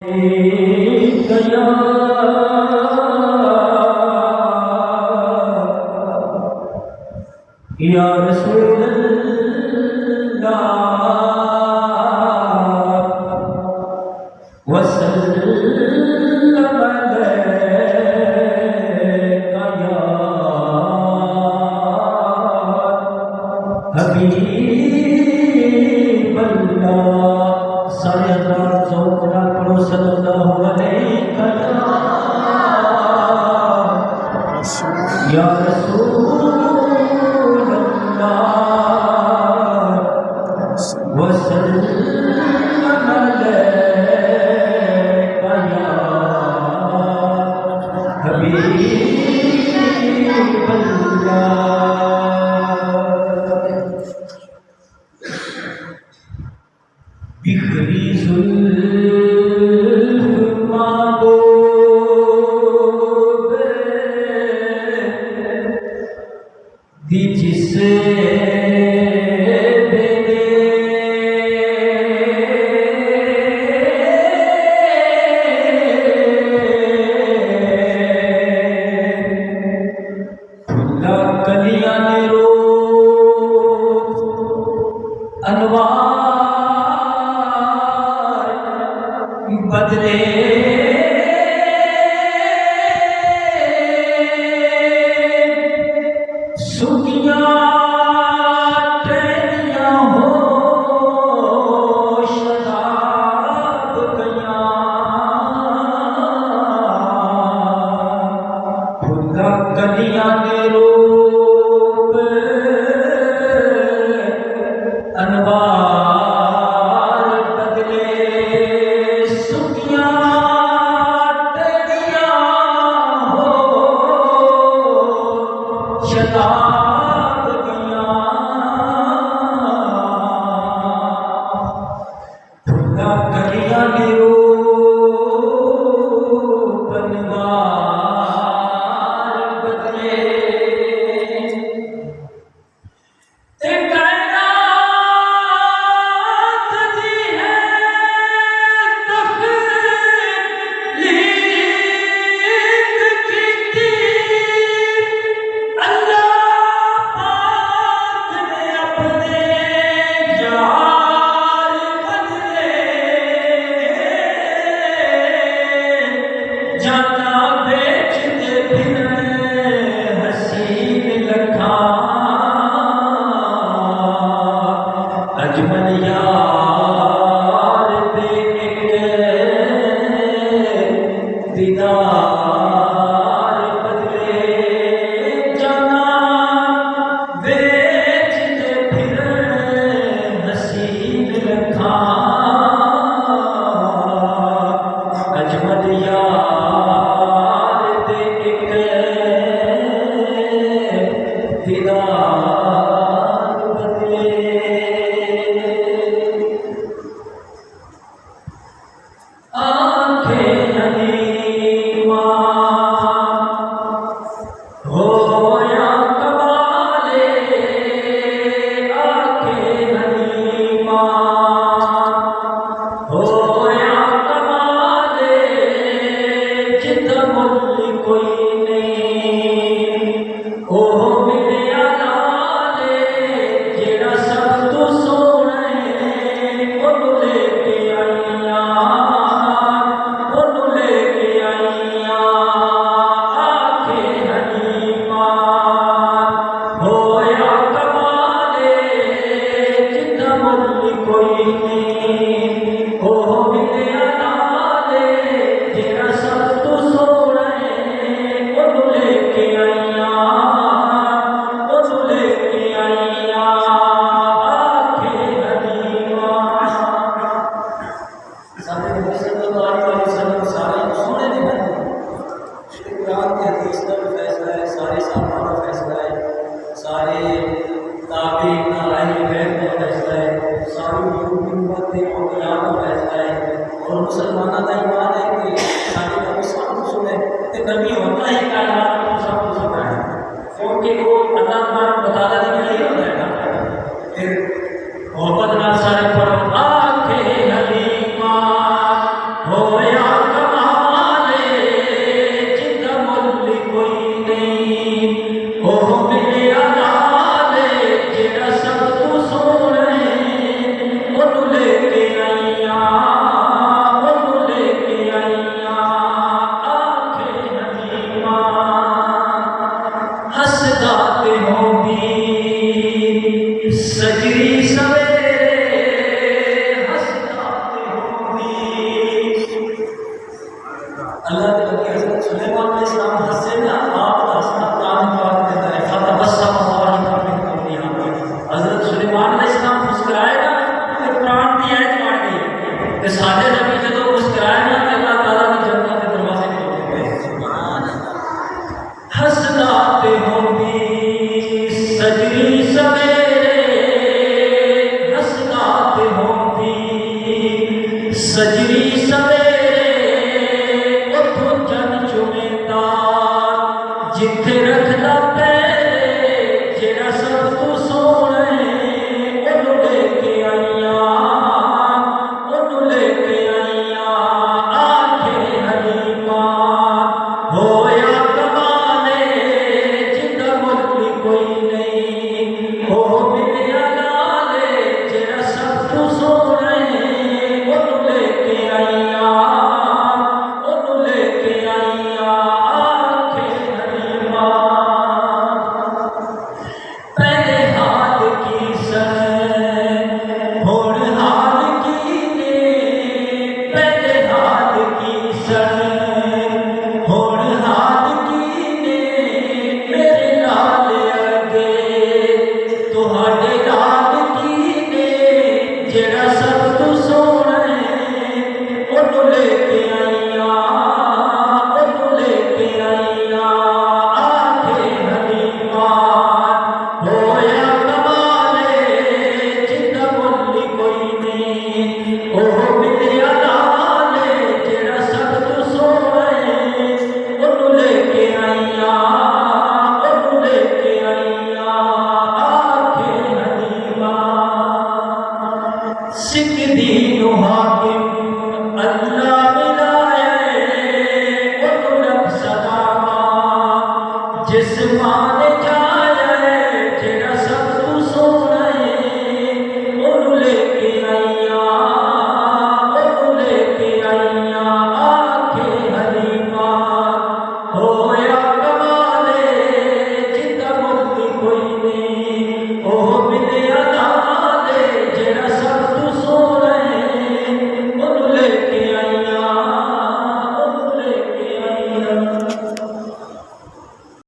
गया या रसूल अल्लाह वसल्लम अलैका या हबीब अल्लाह। सारे हज़रात ज़ौक़ पढ़ो सल्लल्लाहु अलैका या रसूल अल्लाह वसल्लम अलैका या हबीब अल्लाह। बिखरी ज़ुल्फ़ महबूब दी जिसे कलियां ने रो अनवार बदले सुखियां टहनियां हो शताब गया खुदा कलियां ने रो अनवार बदले सुखियां टहनियां हो शताब गया खुदा कलियां ने रो अनवार बदले जाना बेचते फिरने हसीन लखा अजमल यार दे दीदार बदले जाना बेचते फिरने हसीन लखा अजमल यार दीदार बदले आंखें हलीमा हो या कमाले आंखें हलीमा हो या कमाले जितना मुल्क कोई नहीं ओ और मुसलमानों का ईमान है कि सारे नबी सब कुछ सुने तो नबी होता ही कायनात में सब कुछ सुना है क्योंकि वो अल्लाह ताला बताने के लिए होता है ना। फिर मोहब्बत ना सारे पढ़ो आंखें हलीमा हो या होया कमाले जिंदा मुल कोई नहीं, ओ मिलिया नाले जेड़ा सब तू सोने ओनू लेके आईया, ओनू लेके आईया आखे हकीमा हसदा ते होगी सजरी सवेरे हसदा ते होगी। अल्लाह के नबी हज़रत सुलेमान अलैहिस्सलाम हंसे ना, आप का हंसना कुरान पाक में है फतबस्सम ज़ाहिकम मिन क़ौलिहा। हज़रत सुलेमान अलैहिस्सलाम मुस्कुराए ना तो कुरान की आयत पढ़ गई कि साडे नबी जदों मुस्कुराए ना तो अल्लाह ताला ने जन्नत के दरवाजे खोल दिए। सुभान अल्लाह। हसदा ते होगी सजरी सवेरे हसदा ते होगी सजरी सवेरे उठो जन चुमेंदा जिथे रखदा पैरे जेड़ा सब तू सोने ओनू लेके आईया, ओनू लेके आईया आखे हलीमा होया कमाले जिंदा मुल कोई नहीं, ओ मिलिया नाले जेड़ा सब तू सोने ओनू लेके आईया, ओनू लेके आईया आखे हलीमा। पहले हाल की सन हुण हाल की ने, पहले हाल की सन हुण हाल की ने मेरे लाल अगे तुहाडे लाल की ने जेड़ा सब तू सोने ओनू लेके आईया, ओनू लेके आईया आखे हलीमा होया कमाले जिंदा मुल कोई नहीं, ओ मिलिया नाले जेड़ा सब तू सोने ओनू लेके आईया, ओनू लेके आईया आखे हलीमा। सिख दीन हाकिम अल्लाह मिलाए ओनू रब सदावा जिस मां